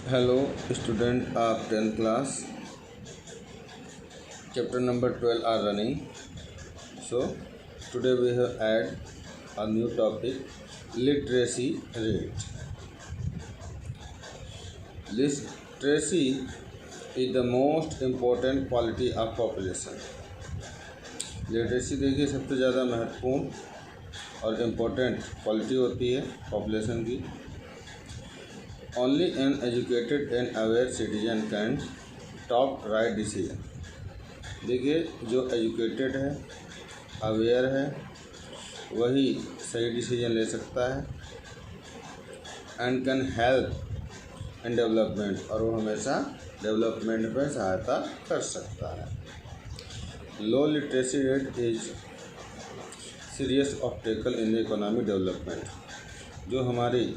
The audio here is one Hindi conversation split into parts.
Hello, student of 10th class. Chapter number 12 are running. So, today we have add a new topic, literacy rate. Literacy is the most important quality of population. Literacy देखिए सबसे ज़्यादा महत्वपूर्ण और इम्पोर्टेंट क्वालिटी होती है पॉपुलेशन की. Only an educated and aware citizen can take right decision. देखिए जो एजुकेटेड है, अवेयर है, वही सही डिसीजन ले सकता है. And can help in development, और वो हमेशा डेवलपमेंट में सहायता कर सकता है. लो literacy rate is serious obstacle in the economic development. जो हमारी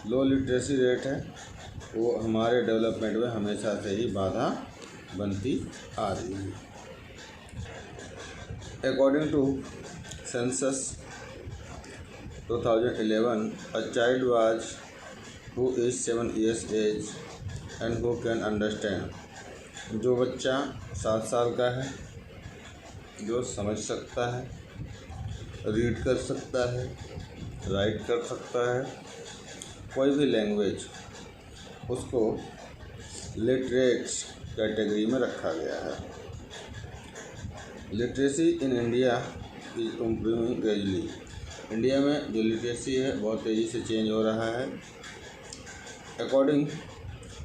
लो लिटरेसी रेट है वो हमारे डेवलपमेंट में हमेशा से ही बाधा बनती आ रही है. According to census 2011, a child was who is 7 years age and who can understand. जो बच्चा 7 साल का है, जो समझ सकता है, रीड कर सकता है, राइट कर सकता है, कोई भी लैंग्वेज, उसको लिटरेट्स कैटेगरी में रखा गया है. Literacy in India is improving gradually. India में जो लिटरेसी है बहुत तेज़ी से चेंज हो रहा है. According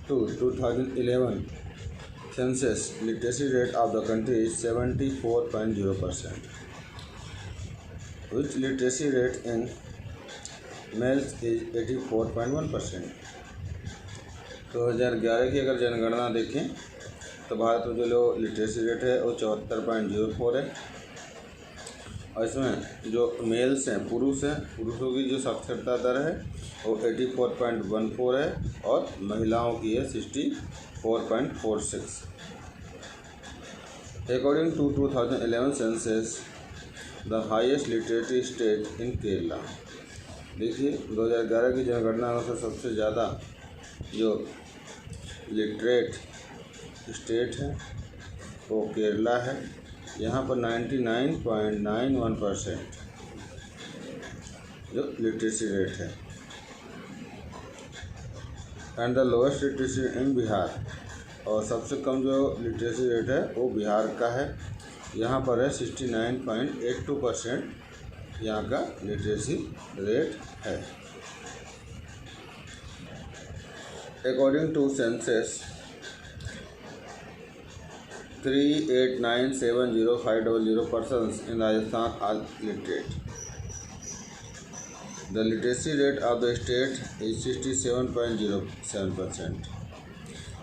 to 2011 census, literacy rate of the country is 74.0%, which literacy rate in males is 84.1%. 2011 की अगर जनगणना देखें तो भारत में जो लोग लिटरेसी रेट है वो 74.04 है. और इसमें जो मेल्स हैं, पुरुष हैं, पुरुषों की जो साक्षरता दर है वो 84.14 है और महिलाओं की है 64.46. According to 2011 census, the highest literacy state in Kerala. देखिए 2011 की जनगणना में सबसे ज़्यादा जो लिटरेट स्टेट है वो केरला है. यहाँ पर 99.91% जो लिटरेसी रेट है. एंड द लोएस्ट लिटरेसी इन बिहार, और सबसे कम जो लिटरेसी रेट है वो बिहार का है. यहाँ पर है 69.82% यहाँ का लिटरेसी रेट है. According to census 389,705,00 persons in Rajasthan are literate. The literacy rate of the state is 67.07%.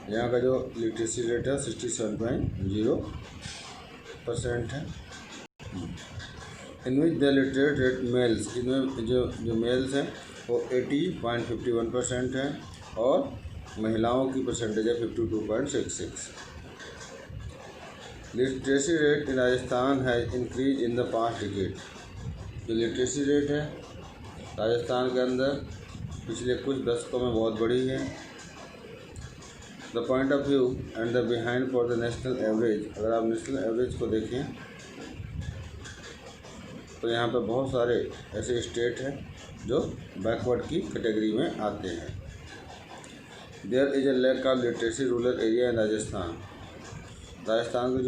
यहाँ का जो लिटरेसी रेट है 67.0% है. In which the literate rate males, इनमें जो मेल्स हैं वो 80.51% है और महिलाओं की परसेंटेज है 52.66. Literacy rate in Rajasthan has increase in the past decade. जो लिटरेसी रेट है राजस्थान के अंदर पिछले कुछ दशकों में बहुत बढ़ी है. The point of view and the behind for the national average. अगर आप नेशनल एवरेज को देखें तो यहाँ पर बहुत सारे ऐसे स्टेट हैं जो बैकवर्ड की कैटेगरी में आते हैं. There is a lack of literacy rural area in Rajasthan. Rajasthan के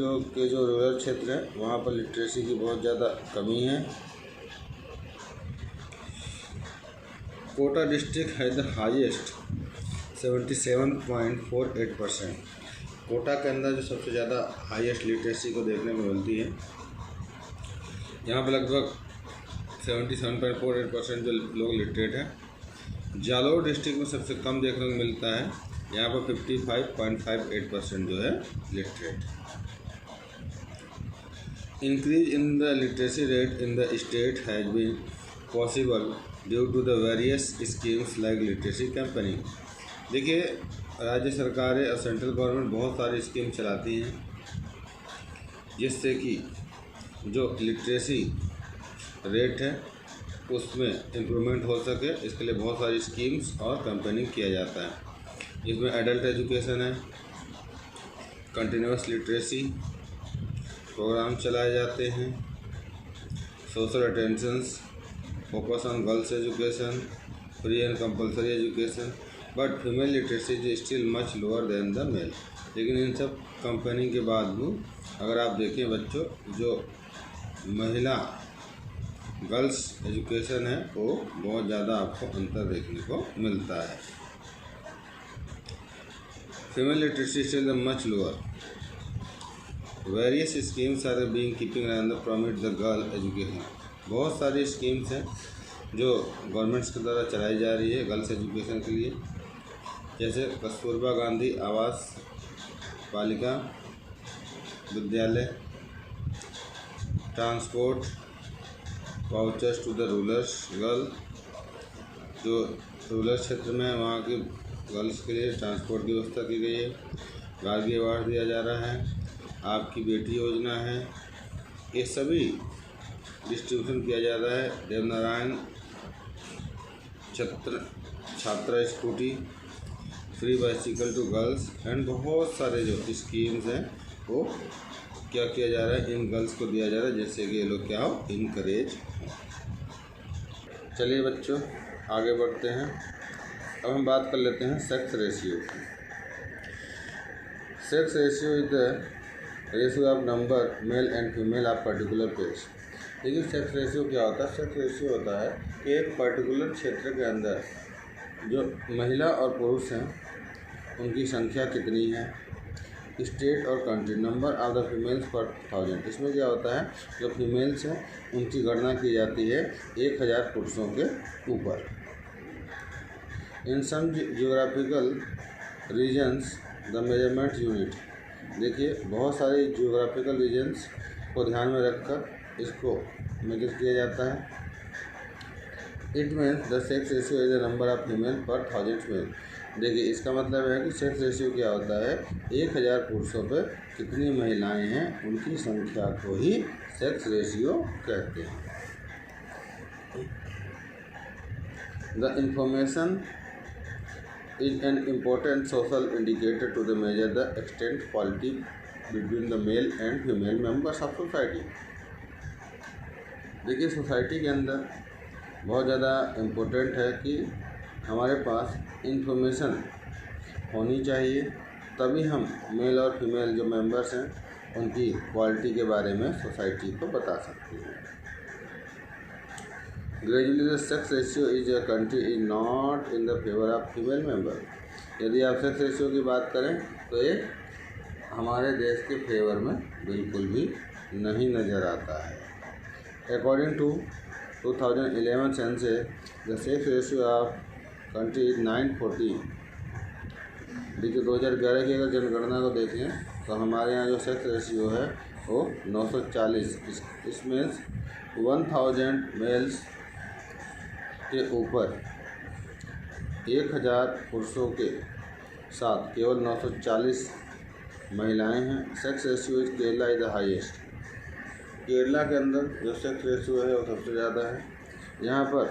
जो रूरल क्षेत्र है वहाँ पर लिटरेसी की बहुत ज़्यादा कमी है. कोटा डिस्ट्रिक्ट है द हाईएस्ट 77.48%. कोटा के अंदर जो सबसे ज़्यादा हाईएस्ट लिटरेसी को देखने को मिलती है. यहाँ पर लगभग 77.48% जो लोग लिटरेट हैं. जालौर डिस्ट्रिक्ट में सबसे कम देखने को मिलता है. यहाँ पर 55.58% जो है literate. Increase in the literacy rate in the state has been possible due to the various schemes like literacy company. देखिए राज्य सरकारें और सेंट्रल गवर्नमेंट बहुत सारी स्कीम चलाती हैं जिससे कि जो लिटरेसी रेट है उसमें इम्प्रूवमेंट हो सके. इसके लिए बहुत सारी स्कीम्स और कैंपेनिंग किया जाता है. इसमें एडल्ट एजुकेशन है, कंटिन्यूस लिटरेसी प्रोग्राम चलाए जाते हैं, social attentions, focus on girls education, free and compulsory education, but female literacy is still much lower than the male. लेकिन इन सब कंपेयरिंग के बाद भी अगर आप देखें बच्चों, जो महिला गर्ल्स एजुकेशन है वो बहुत ज़्यादा आपको अंतर देखने को मिलता है। Female literacy still much lower, various schemes are being keeping and promote the girl education. बहुत सारी स्कीम्स हैं जो गवर्नमेंट्स के द्वारा चलाई जा रही है गर्ल्स एजुकेशन के लिए, जैसे कस्तूरबा गांधी आवास बालिका विद्यालय, transport vouchers to the rurals girl, जो रूरल क्षेत्र में वहाँ की गर्ल्स के लिए ट्रांसपोर्ट की व्यवस्था की गई है। गार्गी अवार्ड दिया जा रहा है, आपकी बेटी योजना है, ये सभी डिस्ट्रीब्यूशन किया जा रहा है। देवनारायण छात्रा scooty, free bicycle to girls and बहुत सारे जो स्कीम्स हैं वो क्या किया जा रहा है, इन गर्ल्स को दिया जा रहा है, जिससे कि ये लोग क्या हो, इनकरेज। चलिए बच्चों आगे बढ़ते हैं। अब हम बात कर लेते हैं सेक्स रेशियो की। Sex ratio is the ratio of number male and female of particular place. लेकिन सेक्स रेशियो क्या होता है? सेक्स रेशियो होता है कि एक पर्टिकुलर क्षेत्र के अंदर जो महिला और पुरुष हैं उनकी संख्या कितनी है, स्टेट और country, number of the females पर 1000। इसमें क्या होता है, जो फीमेल्स हैं उनकी गणना की जाती है 1000 पुरुषों के ऊपर। In some geographical regions the measurement unit, देखिए बहुत सारे जियोग्राफिकल रीजन्स को ध्यान में रखकर इसको मेजर किया जाता है। It means the sex ratio is the number of female per 1000 mail. देखिए इसका मतलब है कि सेक्स रेशियो क्या होता है, 1000 पुरुषों पर कितनी महिलाएं हैं उनकी संख्या को ही सेक्स रेशियो कहते हैं। The information is an important social indicator to the measure the extent quality between the male and female members of society। देखिए सोसाइटी के अंदर बहुत ज़्यादा इम्पोर्टेंट है कि हमारे पास इंफॉर्मेशन होनी चाहिए, तभी हम मेल और फीमेल जो मेंबर्स हैं उनकी क्वालिटी के बारे में सोसाइटी को बता सकते हैं। Gradually the sex ratio is a country is not in the favour of female member. यदि आप सेक्स रेशियो की बात करें तो ये हमारे देश के फेवर में बिल्कुल भी नहीं नज़र आता है। According to 2011 census the sex ratio of country is 940। देखिए 2011 की अगर जनगणना को देखें तो हमारे यहाँ जो सेक्स रेशियो है वो 940। इस मीन्स 1000 मेल्स के ऊपर 1000 पुरुषों के साथ केवल 940 महिलाएं हैं। Sex ratio is Kerala is the highest. Kerala के अंदर जो सेक्स रेशियो है वो सबसे ज़्यादा है। यहाँ पर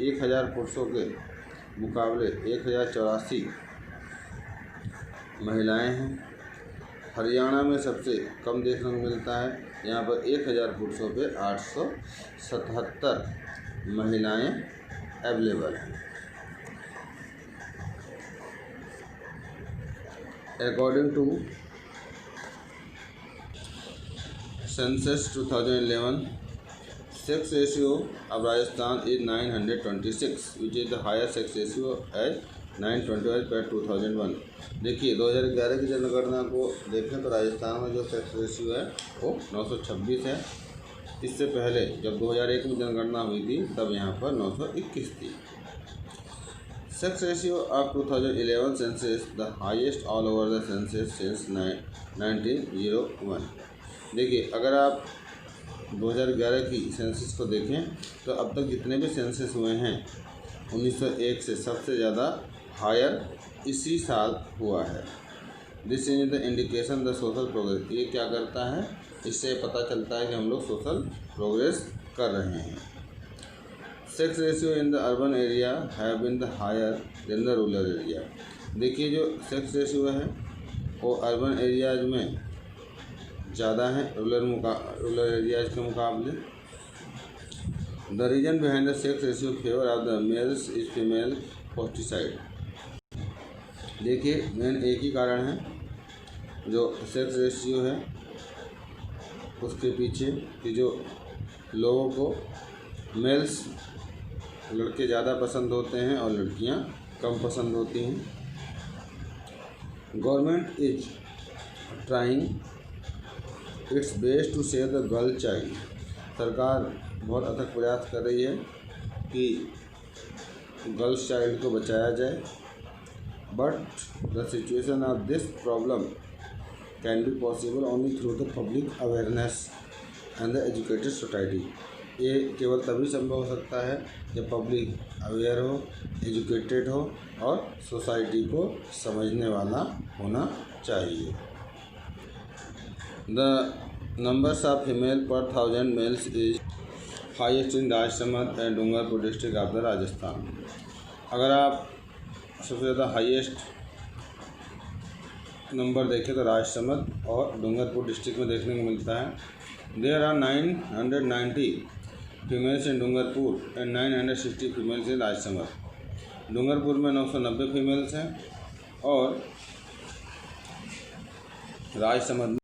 1000 पुरुषों के मुकाबले 1084 महिलाएं हैं। हरियाणा में सबसे कम देखने को मिलता है, यहाँ पर 1000 पुरुषों पे 877 महिलाएं अवेलेबल हैं। According to census 2011 sex ratio of Rajasthan is 926 which is the higher sex ratio as 925 पर 2001। देखिए 2011 की जनगणना को देखें तो राजस्थान में जो सेक्स रेशियो है वो 926 है। इससे पहले जब 2001 में जनगणना हुई थी तब यहाँ पर 921 थी। Sex ratio of 2011 census the highest all over the census since 1901। देखिए अगर आप 2011 की सेंसस को देखें तो अब तक जितने भी सेंसस हुए हैं 1901 से सबसे ज़्यादा हायर इसी साल हुआ है। This is the indication the social progress. ये क्या करता है, इससे पता चलता है कि हम लोग सोशल प्रोग्रेस कर रहे हैं। Sex ratio in the urban area have been the higher than the rural area. देखिए जो सेक्स रेशियो है वो अर्बन एरियाज में ज़्यादा है रूरल एरियाज के मुकाबले। The reason behind the sex ratio favour of the males is female foeticide. देखिए मेन एक ही कारण है, जो सेक्स रेशियो है उसके पीछे कि जो लोगों को मेल्स लड़के ज़्यादा पसंद होते हैं और लड़कियां कम पसंद होती हैं। Government is trying its best to save the girl child. सरकार बहुत अथक प्रयास कर रही है कि गर्ल्स चाइल्ड को बचाया जाए, but the situation of this problem can be possible only through the public awareness and the educated society. ये केवल तभी संभव हो सकता है जब पब्लिक अवेयर हो, एजुकेटेड हो और सोसाइटी को समझने वाला होना चाहिए। The numbers of female per 1000 males is highest in Rajsamand and Dungarpur district of the Rajasthan. अगर आप सबसे ज़्यादा हाईएस्ट नंबर देखें तो राजसमंद और डूंगरपुर डिस्ट्रिक्ट में देखने को मिलता है। There are 990 females in Dungarpur and 960 females in Rajsamand. Dungarpur में 990 फीमेल्स हैं और राजसमंद